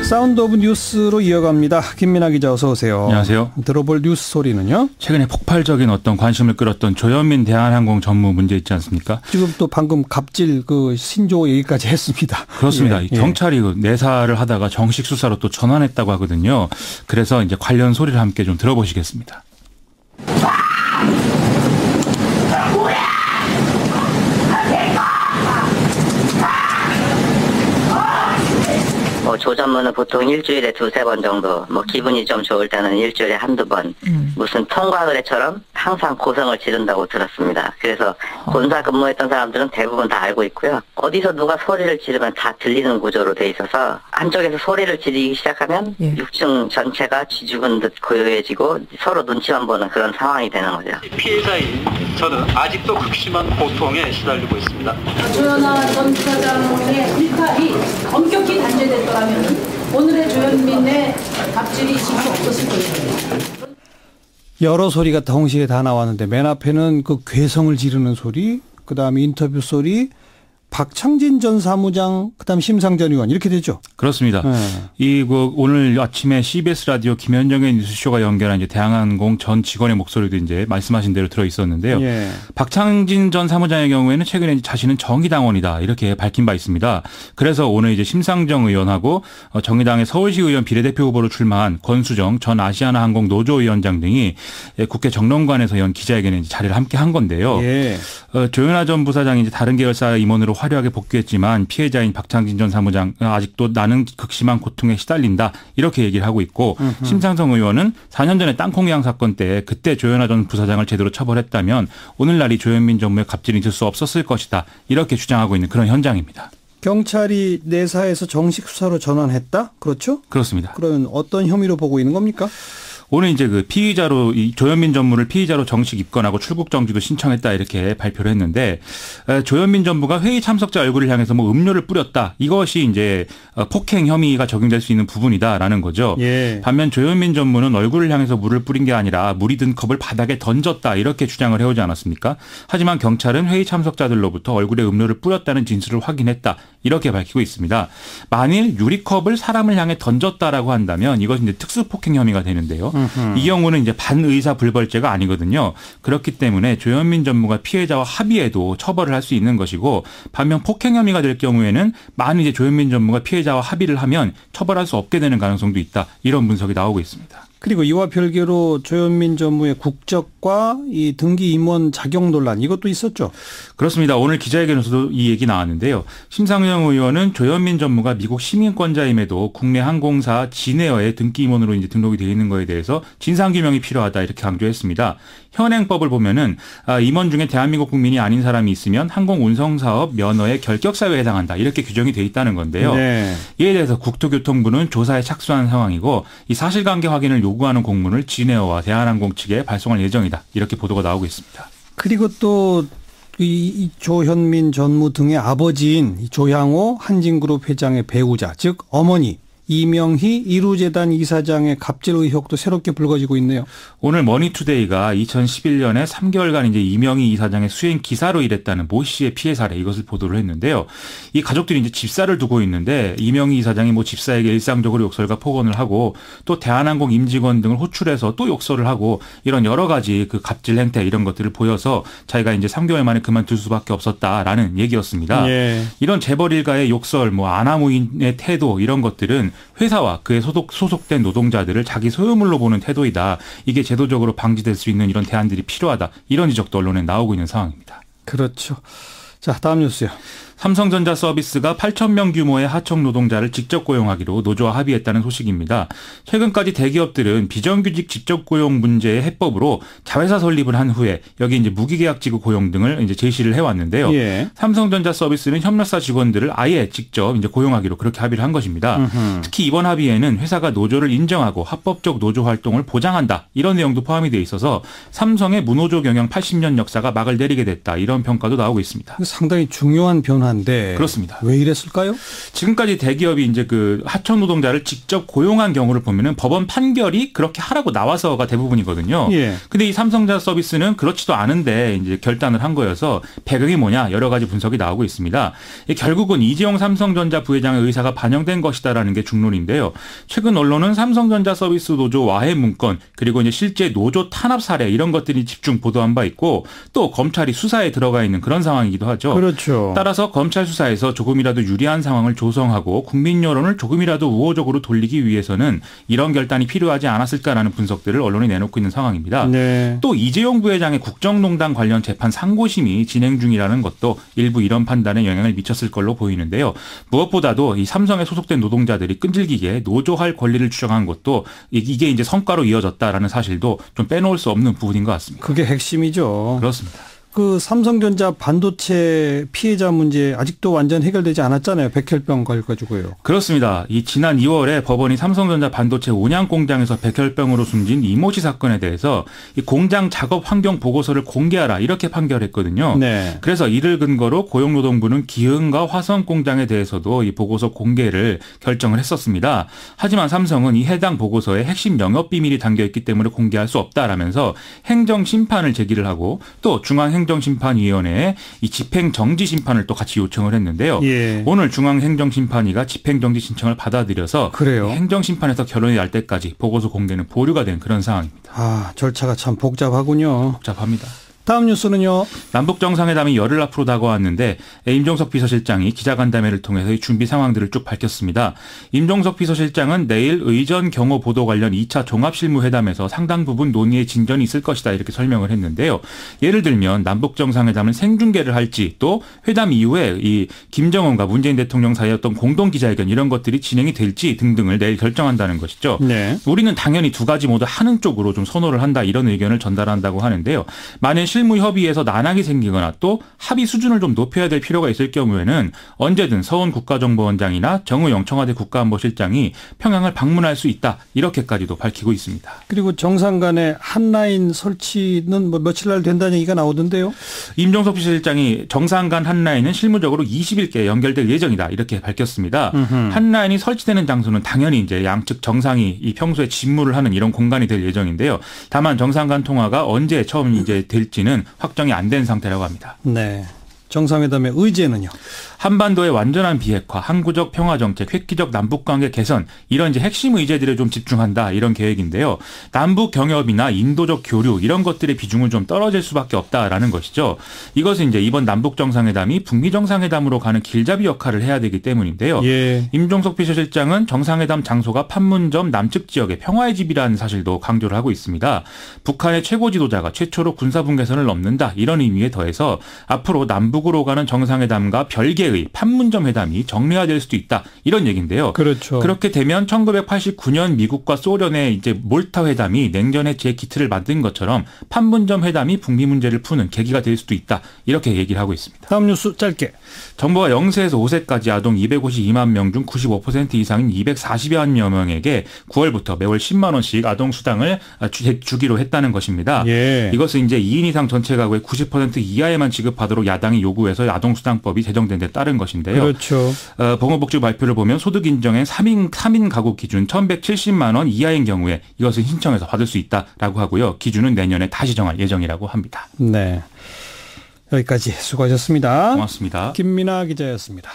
사운드 오브 뉴스로 이어갑니다. 김민아 기자 어서 오세요. 안녕하세요. 들어볼 뉴스 소리는요? 최근에 폭발적인 어떤 관심을 끌었던 조현민 대한항공 전무 문제 있지 않습니까? 지금 또 방금 갑질 그 신조 얘기까지 했습니다. 그렇습니다. 예. 경찰이 내사를 하다가 정식 수사로 또 전환했다고 하거든요. 그래서 이제 관련 소리를 함께 좀 들어보시겠습니다. 조 전무는 보통 일주일에 2-3번 정도, 기분이 좀 좋을 때는 일주일에 1-2번, 무슨 통과 의례처럼 항상 고성을 지른다고 들었습니다. 그래서 본사 근무했던 사람들은 대부분 다 알고 있고요. 어디서 누가 소리를 지르면 다 들리는 구조로 돼 있어서 한쪽에서 소리를 지르기 시작하면 6층 전체가 쥐죽은 듯 고요해지고 서로 눈치만 보는 그런 상황이 되는 거죠. 피해자인 저는 아직도 극심한 고통에 시달리고 있습니다. 조현아 전 부사장의 일탈이 엄격히 단죄됐더라면 오늘의 조현민의 갑질이 있을 수 없었을 거예요. 여러 소리가 동시에 다 나왔는데 맨 앞에는 그 괴성을 지르는 소리, 그다음에 인터뷰 소리, 박창진 전 사무장, 그다음 심상 전 의원 이렇게 되죠. 그렇습니다. 오늘 아침에 CBS 라디오 김현정의 뉴스쇼가 연결한 이제 대한항공 전 직원의 목소리도 이제 말씀하신 대로 들어 있었는데요. 예. 박창진 전 사무장의 경우에는 최근에 자신은 정의당원이다 이렇게 밝힌 바 있습니다. 그래서 오늘 이제 심상정 의원하고 정의당의 서울시 의원 비례대표 후보로 출마한 권수정 전 아시아나항공 노조위원장 등이 국회 정론관에서 연 기자회견에 자리를 함께 한 건데요. 예. 조현아 전 부사장이 이제 다른 계열사 임원으로 화려하게 복귀했지만 피해자인 박창진 전 사무장 아직도 나는 극심한 고통에 시달린다 이렇게 얘기를 하고 있고 심상정 의원은 4년 전에 땅콩양 사건 때 그때 조현아 전 부사장을 제대로 처벌했다면 오늘날이 조현민 전무의 갑질이 있을 수 없었을 것이다 이렇게 주장하고 있는 그런 현장입니다. 경찰이 내사에서 정식 수사로 전환했다? 그렇죠? 그렇습니다. 그러면 어떤 혐의로 보고 있는 겁니까? 오늘 이제 그 피의자로 이 조현민 전무를 피의자로 정식 입건하고 출국 정지도 신청했다 이렇게 발표를 했는데 조현민 전무가 회의 참석자 얼굴을 향해서 음료를 뿌렸다 이것이 이제 폭행 혐의가 적용될 수 있는 부분이다라는 거죠. 예. 반면 조현민 전무는 얼굴을 향해서 물을 뿌린 게 아니라 물이 든 컵을 바닥에 던졌다 이렇게 주장을 해오지 않았습니까? 하지만 경찰은 회의 참석자들로부터 얼굴에 음료를 뿌렸다는 진술을 확인했다 이렇게 밝히고 있습니다. 만일 유리컵을 사람을 향해 던졌다라고 한다면 이것은 이제 특수폭행 혐의가 되는데요. 이 경우는 이제 반의사 불벌죄가 아니거든요. 그렇기 때문에 조현민 전무가 피해자와 합의해도 처벌을 할 수 있는 것이고 반면 폭행 혐의가 될 경우에는 만일 이제 조현민 전무가 피해자와 합의를 하면 처벌할 수 없게 되는 가능성도 있다. 이런 분석이 나오고 있습니다. 그리고 이와 별개로 조현민 전무의 국적과 이 등기 임원 자격 논란 이것도 있었죠. 그렇습니다. 오늘 기자회견에서도 이 얘기 나왔는데요. 심상정 의원은 조현민 전무가 미국 시민권자임에도 국내 항공사 진에어의 등기 임원으로 이제 등록이 되어 있는 거에 대해서 진상규명이 필요하다 이렇게 강조했습니다. 현행법을 보면은 임원 중에 대한민국 국민이 아닌 사람이 있으면 항공운송사업 면허의 결격사유에 해당한다 이렇게 규정이 되어 있다는 건데요. 네. 이에 대해서 국토교통부는 조사에 착수한 상황이고 이 사실관계 확인을 요구하는 공문을 진에어와 대한항공 측에 발송할 예정이다 이렇게 보도가 나오고 있습니다. 그리고 또 이 조현민 전무 등의 아버지인 조향호 한진그룹 회장의 배우자 즉 어머니 이명희 이루재단 이사장의 갑질 의혹도 새롭게 불거지고 있네요. 오늘 머니투데이가 2011년에 3개월간 이제 이명희 이사장의 수행 기사로 일했다는 모 씨의 피해 사례 이것을 보도를 했는데요. 이 가족들이 이제 집사를 두고 있는데 이명희 이사장이 집사에게 일상적으로 욕설과 폭언을 하고 또 대한항공 임직원 등을 호출해서 또 욕설을 하고 이런 여러 가지 그 갑질 행태 이런 것들을 보여서 자기가 이제 3개월 만에 그만둘 수밖에 없었다라는 얘기였습니다. 예. 이런 재벌 일가의 욕설, 아나무인의 태도 이런 것들은 회사와 그에 소속된 노동자들을 자기 소유물로 보는 태도이다. 이게 제도적으로 방지될 수 있는 이런 대안들이 필요하다. 이런 지적도 언론에 나오고 있는 상황입니다. 그렇죠. 자, 다음 뉴스요. 삼성전자 서비스가 8,000명 규모의 하청 노동자를 직접 고용하기로 노조와 합의했다는 소식입니다. 최근까지 대기업들은 비정규직 직접 고용 문제의 해법으로 자회사 설립을 한 후에 여기 이제 무기계약직의 고용 등을 이제 제시를 해왔는데요. 예. 삼성전자 서비스는 협력사 직원들을 아예 직접 이제 고용하기로 그렇게 합의를 한 것입니다. 특히 이번 합의에는 회사가 노조를 인정하고 합법적 노조 활동을 보장한다 이런 내용도 포함이 돼 있어서 삼성의 무노조 경영 80년 역사가 막을 내리게 됐다 이런 평가도 나오고 있습니다. 상당히 중요한 변화. 당연한데. 그렇습니다. 왜 이랬을까요? 지금까지 대기업이 이제 그 하청 노동자를 직접 고용한 경우를 보면은 법원 판결이 그렇게 하라고 나와서가 대부분이거든요. 예. 근데 이 삼성전자 서비스는 그렇지도 않은데 이제 결단을 한 거여서 배경이 뭐냐 여러 가지 분석이 나오고 있습니다. 결국은 이재용 삼성전자 부회장의 의사가 반영된 것이다라는 게 중론인데요. 최근 언론은 삼성전자 서비스 노조 와해 문건 그리고 이제 실제 노조 탄압 사례 이런 것들이 집중 보도한 바 있고 또 검찰이 수사에 들어가 있는 그런 상황이기도 하죠. 그렇죠. 따라서 검찰 수사에서 조금이라도 유리한 상황을 조성하고 국민 여론을 조금이라도 우호적으로 돌리기 위해서는 이런 결단이 필요하지 않았을까라는 분석들을 언론이 내놓고 있는 상황입니다. 네. 또 이재용 부회장의 국정농단 관련 재판 상고심이 진행 중이라는 것도 일부 이런 판단에 영향을 미쳤을 걸로 보이는데요. 무엇보다도 이 삼성에 소속된 노동자들이 끈질기게 노조할 권리를 주장한 것도 이게 이제 성과로 이어졌다라는 사실도 좀 빼놓을 수 없는 부분인 것 같습니다. 그게 핵심이죠. 그렇습니다. 그 삼성전자 반도체 피해자 문제 아직도 완전 해결되지 않았잖아요. 백혈병 가지고요. 그렇습니다. 이 지난 2월에 법원이 삼성전자 반도체 온양 공장에서 백혈병으로 숨진 이모 씨 사건에 대해서 이 공장 작업 환경 보고서를 공개하라 이렇게 판결했거든요. 네. 그래서 이를 근거로 고용노동부는 기흥과 화성 공장에 대해서도 이 보고서 공개를 결정을 했었습니다. 하지만 삼성은 이 해당 보고서에 핵심 영업 비밀이 담겨 있기 때문에 공개할 수 없다라면서 행정 심판을 제기를 하고 또 중앙행정심판위원회에 이 집행정지 심판을 또 같이 요청을 했는데요. 예. 오늘 중앙행정심판위가 집행정지 신청을 받아들여서 그래요? 행정심판에서 결론이 날 때까지 보고서 공개는 보류가 된 그런 상황입니다. 아, 절차가 참 복잡하군요. 복잡합니다. 다음 뉴스는요. 남북 정상회담이 열흘 앞으로 다가왔는데 임종석 비서실장이 기자간담회를 통해서 이 준비 상황들을 쭉 밝혔습니다. 임종석 비서실장은 내일 의전 경호 보도 관련 2차 종합실무회담에서 상당 부분 논의의 진전이 있을 것이다 이렇게 설명을 했는데요. 예를 들면 남북 정상회담은 생중계를 할지 또 회담 이후에 이 김정은과 문재인 대통령 사이의 어떤 공동 기자회견 이런 것들이 진행이 될지 등등을 내일 결정한다는 것이죠. 네. 우리는 당연히 두 가지 모두 하는 쪽으로 좀 선호를 한다 이런 의견을 전달한다고 하는데요. 만일 실무 협의에서 난항이 생기거나 또 합의 수준을 좀 높여야 될 필요가 있을 경우에는 언제든 서훈 국가정보원장이나 정우영 청와대 국가안보실장이 평양을 방문할 수 있다 이렇게까지도 밝히고 있습니다. 그리고 정상 간의 한라인 설치는 뭐 며칠 날 된다는 얘기가 나오던데요. 임종석 비서실장이 정상 간 한라인은 실무적으로 20일께 연결될 예정이다 이렇게 밝혔습니다. 한라인이 설치되는 장소는 당연히 이제 양측 정상이 이 평소에 직무를 하는 이런 공간이 될 예정인데요. 다만 정상 간 통화가 언제 처음 이제 될지는 확정이 안 된 상태라고 합니다. 네. 정상회담의 의제는요? 한반도의 완전한 비핵화, 항구적 평화정책, 획기적 남북관계 개선 이런 이제 핵심 의제들에 좀 집중한다 이런 계획인데요. 남북 경협이나 인도적 교류 이런 것들의 비중은 좀 떨어질 수밖에 없다라는 것이죠. 이것은 이제 이번 남북 정상회담이 북미 정상회담으로 가는 길잡이 역할을 해야 되기 때문인데요. 예. 임종석 비서실장은 정상회담 장소가 판문점 남측 지역의 평화의 집이라는 사실도 강조를 하고 있습니다. 북한의 최고 지도자가 최초로 군사분 개선을 넘는다 이런 의미에 더해서 앞으로 남북으로 가는 정상회담과 별개의 판문점 회담이 정례화될 수도 있다 이런 얘기인데요. 그렇죠. 그렇게 되면 1989년 미국과 소련의 이제 몰타 회담이 냉전의 재기틀을 만든 것처럼 판문점 회담이 북미 문제를 푸는 계기가 될 수도 있다 이렇게 얘기를 하고 있습니다. 다음 뉴스 짧게. 정부가 0세에서 5세까지 아동 252만 명 중 95% 이상인 240여만 명에게 9월부터 매월 10만 원씩 아동 수당을 주기로 했다는 것입니다. 예. 이것은 이제 2인 이상 전체 가구의 90% 이하에만 지급하도록 야당이 요구해서 아동수당법이 제정된 데 따른 것인데요. 그렇죠. 보건복지부 발표를 보면 소득 인정의 3인 가구 기준 1,170만 원 이하인 경우에 이것을 신청해서 받을 수 있다라고 하고요. 기준은 내년에 다시 정할 예정이라고 합니다. 네. 여기까지 수고하셨습니다. 고맙습니다. 김민아 기자였습니다.